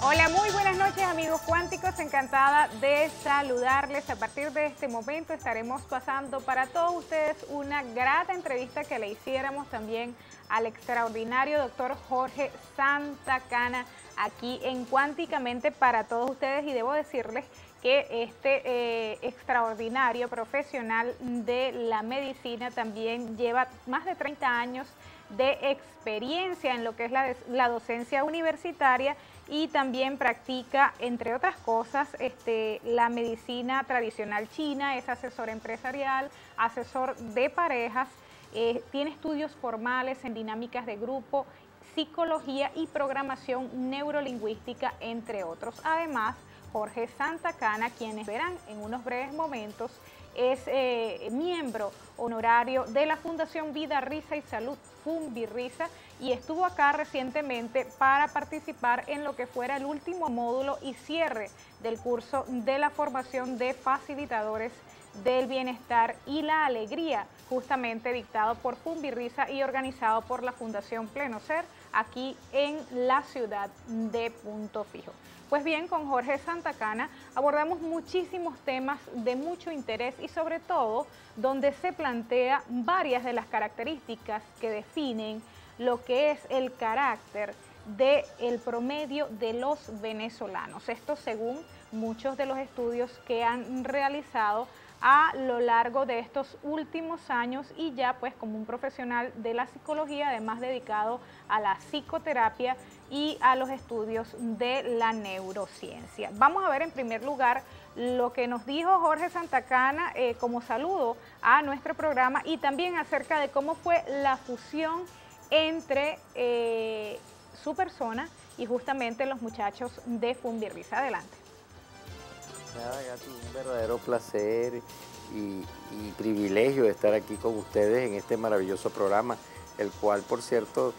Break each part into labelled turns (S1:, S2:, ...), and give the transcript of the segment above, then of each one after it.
S1: Hola, muy buenas noches amigos cuánticos, encantada de saludarles. A partir de este momento estaremos pasando para todos ustedes una grata entrevista que le hiciéramos también al extraordinario doctor Jorge Santacana aquí en Cuánticamente para todos ustedes, y debo decirles que este extraordinario profesional de la medicina también lleva más de 30 años de experiencia en lo que es la docencia universitaria, y también practica, entre otras cosas, la medicina tradicional china, es asesor empresarial, asesor de parejas, tiene estudios formales en dinámicas de grupo, psicología y programación neurolingüística, entre otros. Además, Jorge Santacana, quienes verán en unos breves momentos, es miembro honorario de la Fundación Vida, Risa y Salud, Funvirrisa, y estuvo acá recientemente para participar en lo que fuera el último módulo y cierre del curso de la formación de facilitadores del bienestar y la alegría, justamente dictado por Funvirrisa y organizado por la Fundación Pleno Ser, aquí en la ciudad de Punto Fijo. Pues bien, con Jorge Santacana abordamos muchísimos temas de mucho interés y sobre todo donde se plantea varias de las características que definen lo que es el carácter del promedio de los venezolanos. Esto según muchos de los estudios que han realizado a lo largo de estos últimos años, y ya pues como un profesional de la psicología, además dedicado a la psicoterapia y a los estudios de la neurociencia. Vamos a ver en primer lugar lo que nos dijo Jorge Santacana como saludo a nuestro programa, y también acerca de cómo fue la fusión entre su persona y justamente los muchachos de Funvirrisa. Adelante.
S2: Nada, Gati, un verdadero placer y privilegio de estar aquí con ustedes en este maravilloso programa, el cual, por cierto,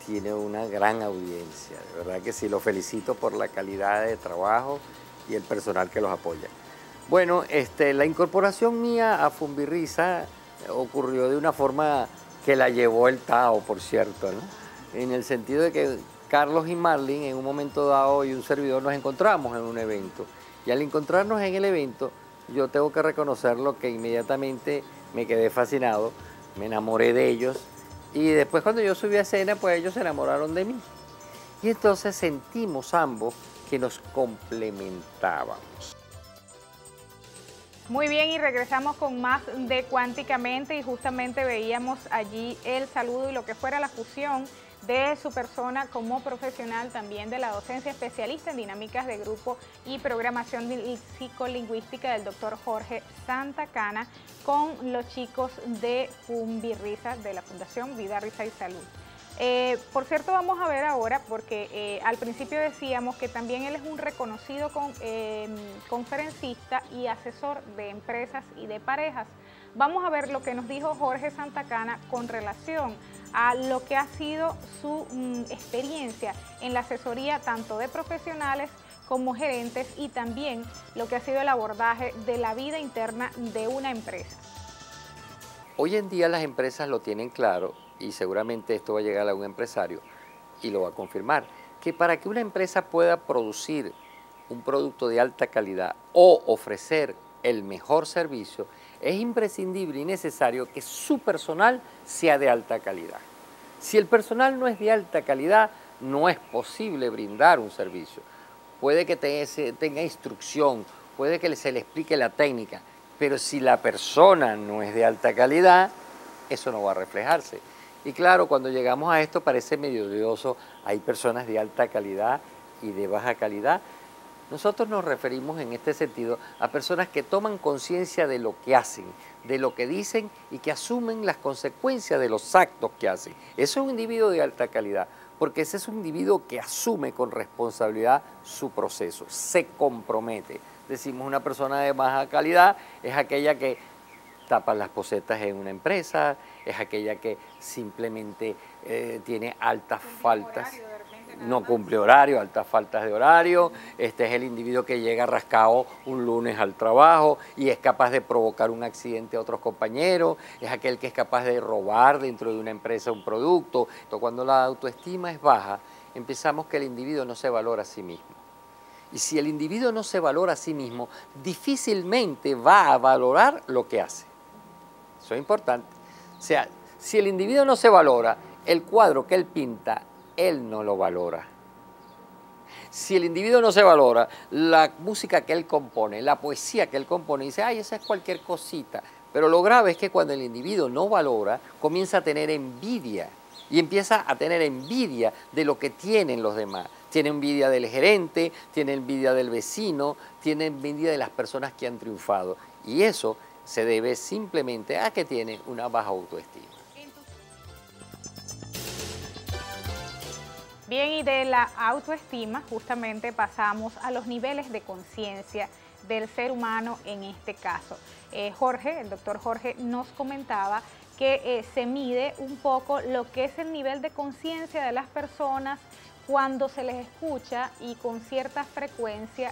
S2: tiene una gran audiencia. De verdad que sí, los felicito por la calidad de trabajo y el personal que los apoya. Bueno, la incorporación mía a Funvirrisa ocurrió de una forma que la llevó el Tao, por cierto, ¿no? En el sentido de que Carlos y Marlin en un momento dado y un servidor nos encontramos en un evento. Y al encontrarnos en el evento, yo tengo que reconocerlo que inmediatamente me quedé fascinado, me enamoré de ellos, y después cuando yo subí a escena, pues ellos se enamoraron de mí. Y entonces sentimos ambos que nos complementábamos.
S1: Muy bien, y regresamos con más de Cuánticamente, y justamente veíamos allí el saludo y lo que fuera la fusión de su persona como profesional también de la docencia, especialista en dinámicas de grupo y programación psicolingüística del doctor Jorge Santacana, con los chicos de Funvirrisa, de la Fundación Vida, Risa y Salud. Por cierto, vamos a ver ahora, porque al principio decíamos que también él es un reconocido conferencista y asesor de empresas y de parejas. Vamos a ver lo que nos dijo Jorge Santacana con relación a lo que ha sido su experiencia en la asesoría tanto de profesionales como gerentes, y también lo que ha sido el abordaje de la vida interna de una empresa.
S2: Hoy en día las empresas lo tienen claro, y seguramente esto va a llegar a un empresario y lo va a confirmar, que para que una empresa pueda producir un producto de alta calidad o ofrecer el mejor servicio, es imprescindible y necesario que su personal sea de alta calidad. Si el personal no es de alta calidad, no es posible brindar un servicio. Puede que tenga instrucción, puede que se le explique la técnica, pero si la persona no es de alta calidad, eso no va a reflejarse. Y claro, cuando llegamos a esto parece medio odioso, hay personas de alta calidad y de baja calidad. Nosotros nos referimos en este sentido a personas que toman conciencia de lo que hacen, de lo que dicen, y que asumen las consecuencias de los actos que hacen. Eso es un individuo de alta calidad, porque ese es un individuo que asume con responsabilidad su proceso, se compromete. Decimos, una persona de baja calidad es aquella que tapa las posetas en una empresa, es aquella que simplemente tiene altas faltas, no cumple horario, altas faltas de horario. Este es el individuo que llega rascado un lunes al trabajo y es capaz de provocar un accidente a otros compañeros, es aquel que es capaz de robar dentro de una empresa un producto. Entonces, cuando la autoestima es baja, empezamos que el individuo no se valora a sí mismo. Y si el individuo no se valora a sí mismo, difícilmente va a valorar lo que hace. Eso es importante. O sea, si el individuo no se valora, el cuadro que él pinta, él no lo valora. Si el individuo no se valora, la música que él compone, la poesía que él compone, dice, ay, esa es cualquier cosita. Pero lo grave es que cuando el individuo no valora, comienza a tener envidia. Y empieza a tener envidia de lo que tienen los demás. Tiene envidia del gerente, tiene envidia del vecino, tiene envidia de las personas que han triunfado. Y eso se debe simplemente a que tiene una baja autoestima.
S1: Bien, y de la autoestima justamente pasamos a los niveles de conciencia del ser humano en este caso. Jorge, el doctor Jorge, nos comentaba que se mide un poco lo que es el nivel de conciencia de las personas cuando se les escucha y con cierta frecuencia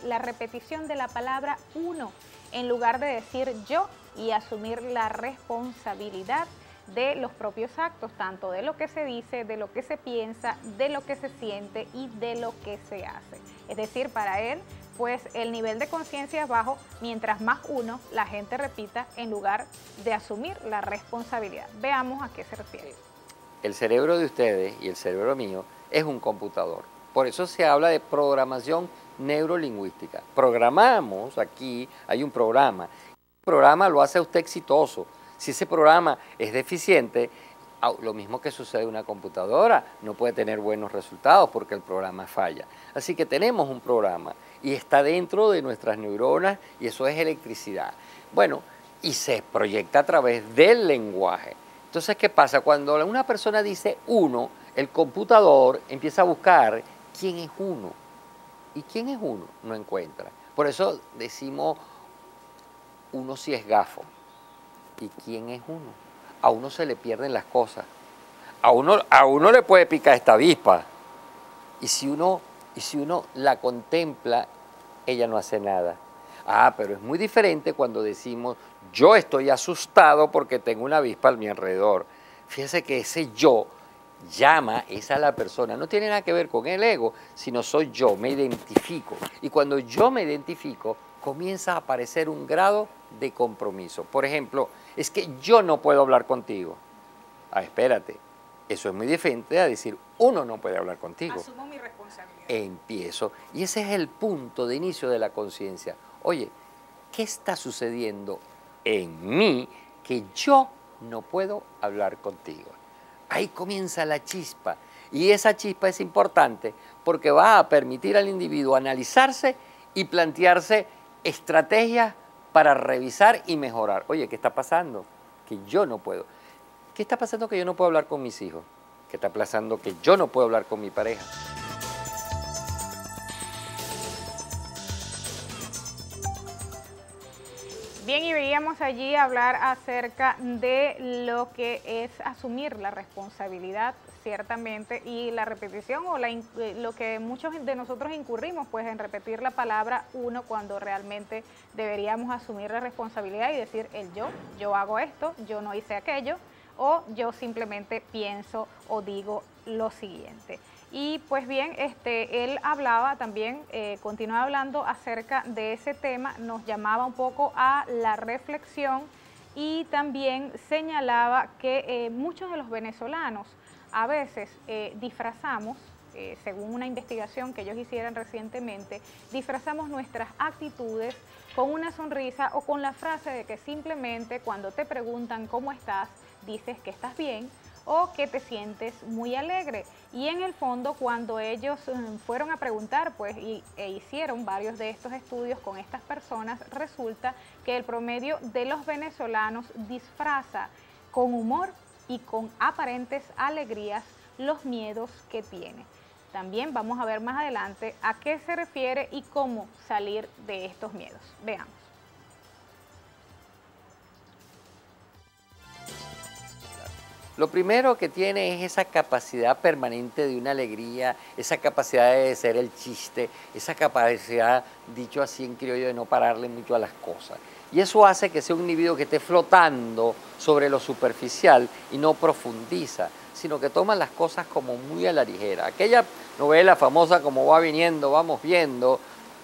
S1: la repetición de la palabra uno, en lugar de decir yo y asumir la responsabilidad de los propios actos, tanto de lo que se dice, de lo que se piensa, de lo que se siente y de lo que se hace. Es decir, para él, pues el nivel de conciencia es bajo mientras más uno la gente repita en lugar de asumir la responsabilidad. Veamos a qué se refiere.
S2: El cerebro de ustedes y el cerebro mío es un computador. Por eso se habla de programación neurolingüística. Programamos aquí, hay un programa. El programa lo hace a usted exitoso. Si ese programa es deficiente, lo mismo que sucede en una computadora, no puede tener buenos resultados porque el programa falla. Así que tenemos un programa y está dentro de nuestras neuronas y eso es electricidad. Bueno, y se proyecta a través del lenguaje. Entonces, ¿qué pasa? Cuando una persona dice uno, el computador empieza a buscar quién es uno. ¿Y quién es uno? No encuentra. Por eso decimos uno si es gafo. ¿Y quién es uno? A uno se le pierden las cosas. A uno le puede picar esta avispa. Y si uno la contempla, ella no hace nada. Ah, pero es muy diferente cuando decimos, yo estoy asustado porque tengo una avispa a mi alrededor. Fíjese que ese yo llama, esa es la persona. No tiene nada que ver con el ego, sino soy yo, me identifico. Y cuando yo me identifico, comienza a aparecer un grado de compromiso. Por ejemplo, es que yo no puedo hablar contigo. Ah, espérate, eso es muy diferente a decir, uno no puede hablar contigo.
S1: Asumo mi responsabilidad.
S2: Empiezo. Y ese es el punto de inicio de la conciencia. Oye, ¿qué está sucediendo en mí que yo no puedo hablar contigo? Ahí comienza la chispa. Y esa chispa es importante porque va a permitir al individuo analizarse y plantearse estrategias para revisar y mejorar. Oye, ¿qué está pasando? Que yo no puedo. ¿Qué está pasando que yo no puedo hablar con mis hijos? ¿Qué está pasando que yo no puedo hablar con mi pareja?
S1: Bien, y veíamos allí hablar acerca de lo que es asumir la responsabilidad, ciertamente, y la repetición o lo que muchos de nosotros incurrimos, pues en repetir la palabra uno cuando realmente deberíamos asumir la responsabilidad y decir el yo hago esto, yo no hice aquello, o yo simplemente pienso o digo lo siguiente. Y pues bien, él hablaba también, continuaba hablando acerca de ese tema, nos llamaba un poco a la reflexión y también señalaba que muchos de los venezolanos a veces disfrazamos, según una investigación que ellos hicieron recientemente, disfrazamos nuestras actitudes con una sonrisa o con la frase de que simplemente cuando te preguntan cómo estás, dices que estás bien o que te sientes muy alegre. Y en el fondo, cuando ellos fueron a preguntar e hicieron varios de estos estudios con estas personas, resulta que el promedio de los venezolanos disfraza con humor y con aparentes alegrías los miedos que tiene. También vamos a ver más adelante a qué se refiere y cómo salir de estos miedos. Veamos.
S2: Lo primero que tiene es esa capacidad permanente de una alegría, esa capacidad de ser el chiste, esa capacidad, dicho así en criollo, de no pararle mucho a las cosas. Y eso hace que sea un individuo que esté flotando sobre lo superficial y no profundiza, sino que toma las cosas como muy a la ligera. Aquella novela famosa como va viniendo, vamos viendo,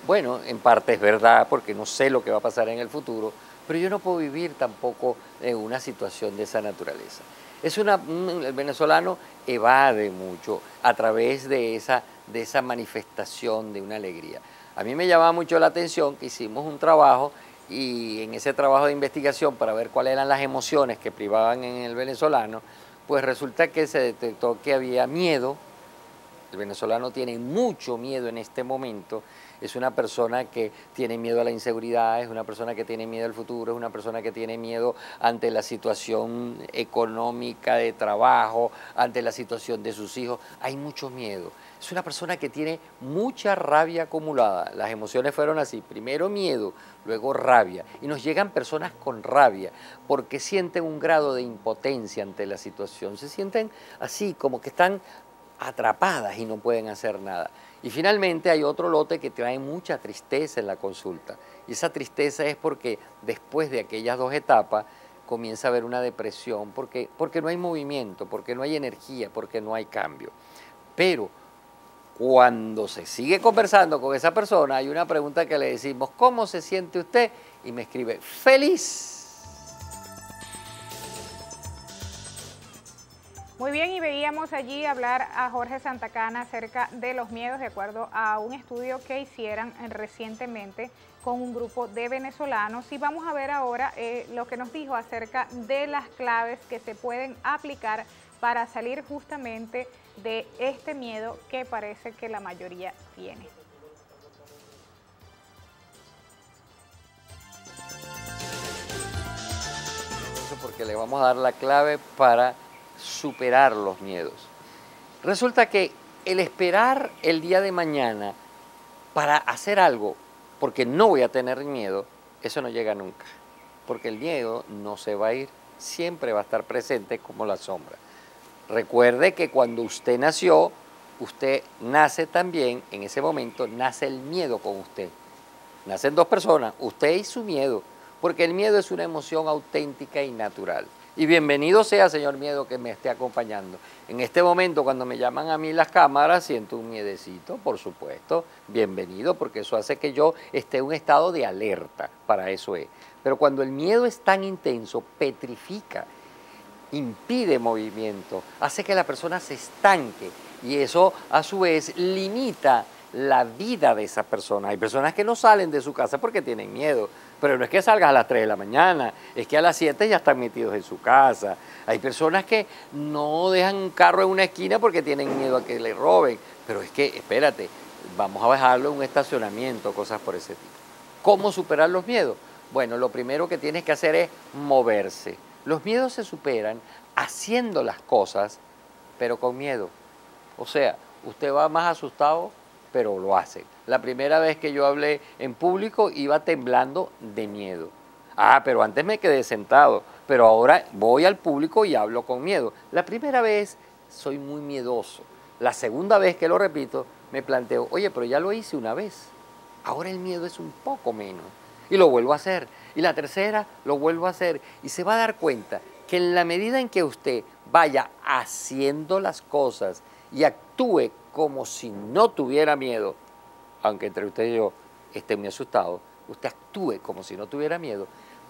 S2: bueno, en parte es verdad porque no sé lo que va a pasar en el futuro, pero yo no puedo vivir tampoco en una situación de esa naturaleza. El venezolano evade mucho a través de esa manifestación de una alegría. A mí me llamaba mucho la atención que hicimos un trabajo y en ese trabajo de investigación para ver cuáles eran las emociones que privaban en el venezolano, pues resulta que se detectó que había miedo. El venezolano tiene mucho miedo en este momento, es una persona que tiene miedo a la inseguridad, es una persona que tiene miedo al futuro, es una persona que tiene miedo ante la situación económica de trabajo, ante la situación de sus hijos, hay mucho miedo. Es una persona que tiene mucha rabia acumulada, las emociones fueron así, primero miedo, luego rabia, y nos llegan personas con rabia porque sienten un grado de impotencia ante la situación, se sienten así como que están atrapadas y no pueden hacer nada. Y finalmente hay otro lote que trae mucha tristeza en la consulta. Y esa tristeza es porque después de aquellas dos etapas comienza a haber una depresión, porque no hay movimiento, porque no hay energía, porque no hay cambio. Pero cuando se sigue conversando con esa persona, hay una pregunta que le decimos, ¿cómo se siente usted? Y me escribe, feliz.
S1: Muy bien, y veíamos allí hablar a Jorge Santacana acerca de los miedos, de acuerdo a un estudio que hicieron recientemente con un grupo de venezolanos. Y vamos a ver ahora lo que nos dijo acerca de las claves que se pueden aplicar para salir justamente de este miedo que parece que la mayoría tiene.
S2: Porque le vamos a dar la clave para superar los miedos. Resulta que el esperar el día de mañana para hacer algo, porque no voy a tener miedo, eso no llega nunca. Porque el miedo no se va a ir, siempre va a estar presente como la sombra. Recuerde que cuando usted nació, usted nace también, en ese momento nace el miedo con usted. Nacen dos personas, usted y su miedo, porque el miedo es una emoción auténtica y natural. Y bienvenido sea, señor miedo, que me esté acompañando. En este momento, cuando me llaman a mí las cámaras, siento un miedecito, por supuesto, bienvenido, porque eso hace que yo esté en un estado de alerta, para eso es. Pero cuando el miedo es tan intenso, petrifica, impide movimiento, hace que la persona se estanque y eso a su vez limita la vida de esa persona. Hay personas que no salen de su casa porque tienen miedo, pero no es que salgas a las 3 de la mañana, es que a las 7 ya están metidos en su casa. Hay personas que no dejan un carro en una esquina porque tienen miedo a que le roben, pero es que, espérate, vamos a dejarlo en un estacionamiento, cosas por ese tipo. ¿Cómo superar los miedos? Bueno, lo primero que tienes que hacer es moverse. Los miedos se superan haciendo las cosas, pero con miedo. O sea, usted va más asustado, pero lo hace. La primera vez que yo hablé en público iba temblando de miedo. Ah, pero antes me quedé sentado, pero ahora voy al público y hablo con miedo. La primera vez soy muy miedoso. La segunda vez que lo repito, me planteo, oye, pero ya lo hice una vez. Ahora el miedo es un poco menos. Y lo vuelvo a hacer. Y la tercera, lo vuelvo a hacer. Y se va a dar cuenta que en la medida en que usted vaya haciendo las cosas y actúe como si no tuviera miedo, aunque entre usted y yo esté muy asustado, usted actúe como si no tuviera miedo,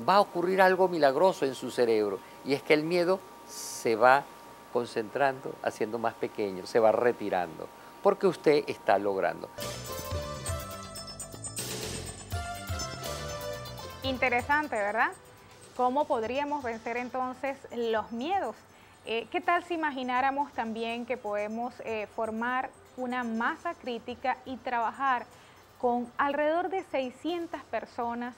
S2: va a ocurrir algo milagroso en su cerebro, y es que el miedo se va concentrando, haciendo más pequeño, se va retirando, porque usted está logrando.
S1: Interesante, ¿verdad? ¿Cómo podríamos vencer entonces los miedos? ¿Qué tal si imagináramos también que podemos formar una masa crítica y trabajar con alrededor de 600 personas,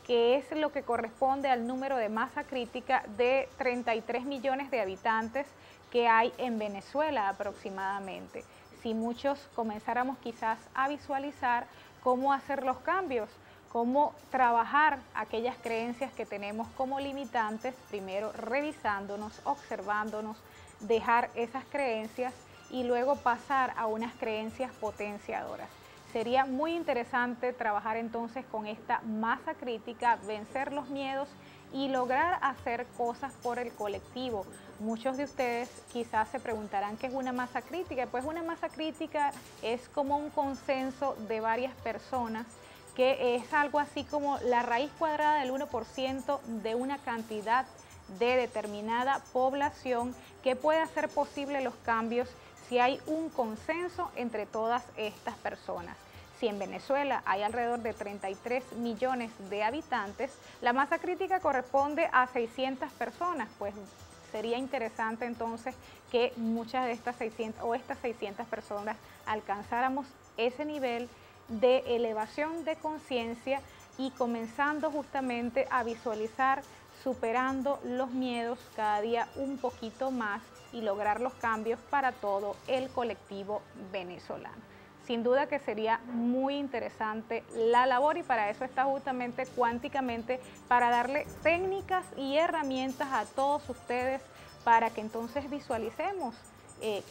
S1: que es lo que corresponde al número de masa crítica de 33 millones de habitantes que hay en Venezuela aproximadamente? Si muchos comenzáramos quizás a visualizar cómo hacer los cambios, cómo trabajar aquellas creencias que tenemos como limitantes, primero revisándonos, observándonos, dejar esas creencias y luego pasar a unas creencias potenciadoras. Sería muy interesante trabajar entonces con esta masa crítica, vencer los miedos y lograr hacer cosas por el colectivo. Muchos de ustedes quizás se preguntarán qué es una masa crítica. Pues una masa crítica es como un consenso de varias personas, que es algo así como la raíz cuadrada del 1% de una cantidad de determinada población que puede hacer posible los cambios si hay un consenso entre todas estas personas. Si en Venezuela hay alrededor de 33 millones de habitantes, la masa crítica corresponde a 600 personas, pues sería interesante entonces que muchas de estas 600 personas alcanzáramos ese nivel de elevación de conciencia y comenzando justamente a visualizar superando los miedos cada día un poquito más y lograr los cambios para todo el colectivo venezolano. Sin duda que sería muy interesante la labor y para eso está justamente Cuánticamente, para darle técnicas y herramientas a todos ustedes para que entonces visualicemos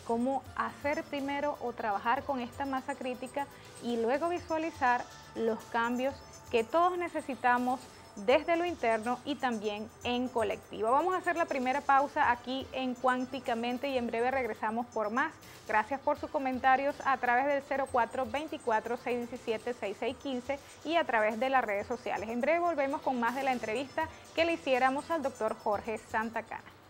S1: cómo hacer primero o trabajar con esta masa crítica y luego visualizar los cambios que todos necesitamos desde lo interno y también en colectivo. Vamos a hacer la primera pausa aquí en Cuánticamente y en breve regresamos por más. Gracias por sus comentarios a través del 0424-617-6615 y a través de las redes sociales. En breve volvemos con más de la entrevista que le hiciéramos al doctor Jorge Santacana.